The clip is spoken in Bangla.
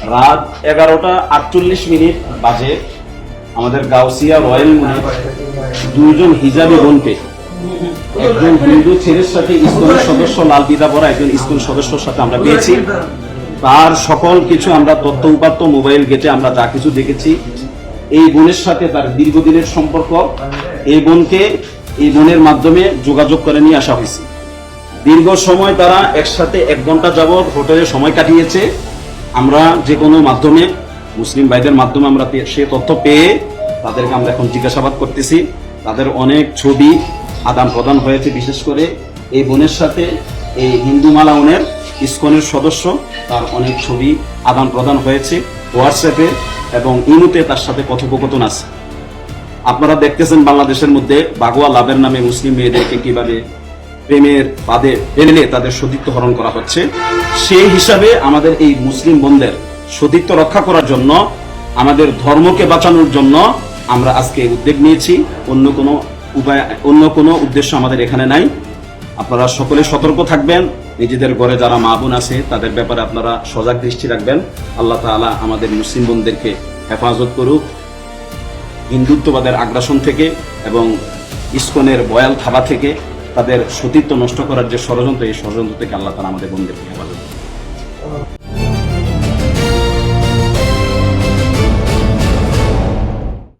রাত 11:48 বাজে আমাদের গাউসিয়া রয়্যাল মুনে দুইজন হিজাবি বোনকে একজন হিন্দু ছেলের সাথে স্কুলের সদস্য লাল বিদা পরা একজন স্কুল সদস্যর সাথে আমরা পেয়েছি। তার সকল কিছু আমরা তথ্য উপাত্ত মোবাইল গেটে আমরা যা কিছু দেখেছি, এই বোনের সাথে তার দীর্ঘদিনের সম্পর্ক, এই বোনের মাধ্যমে যোগাযোগ করে নিয়ে আসা হয়েছে। দীর্ঘ সময় তারা একসাথে 1 ঘন্টা যাবৎ হোটেলে সময় কাটিয়েছে। আমরা যে কোনো মাধ্যমে মুসলিম ভাইদের মাধ্যমে আমরা সে তথ্য পেয়ে তাদেরকে আমরা এখন জিজ্ঞাসাবাদ করতেছি। তাদের অনেক ছবি আদান প্রদান হয়েছে, বিশেষ করে এই বোনের সাথে এই হিন্দু মালাউনের ইসকনের সদস্য তার অনেক ছবি আদান প্রদান হয়েছে হোয়াটসঅ্যাপে এবং ইমুতে তার সাথে কথোপকথন আছে। আপনারা দেখতেছেন বাংলাদেশের মধ্যে বাগুয়া লাভের নামে মুসলিম মেয়েদেরকে কিভাবে প্রেমের বাদে এনে তাদের সতীত্ব হরণ করা হচ্ছে। সেই হিসাবে আমাদের এই মুসলিম বোনদের সতীত্ব রক্ষা করার জন্য, আমাদের ধর্মকে বাঁচানোর জন্য আমরা আজকে উদ্যোগ নিয়েছি। অন্য কোনো উদ্দেশ্য আমাদের এখানে নাই। আপনারা সকলে সতর্ক থাকবেন, নিজেদের ঘরে যারা মা বোন আছে তাদের ব্যাপারে আপনারা সজাগ দৃষ্টি রাখবেন। আল্লাহ তাআলা আমাদের মুসলিম বোনদেরকে হেফাজত করুক হিন্দুত্ববাদের আগ্রাসন থেকে এবং ইসকনের বয়াল থাবা থেকে, তাদের সতীত্ব নষ্ট করার যে ষড়যন্ত্র, এই ষড়যন্ত্র থেকে আল্লাহ তাআলা আমাদের বোনদেরকে হেফাজত করুক।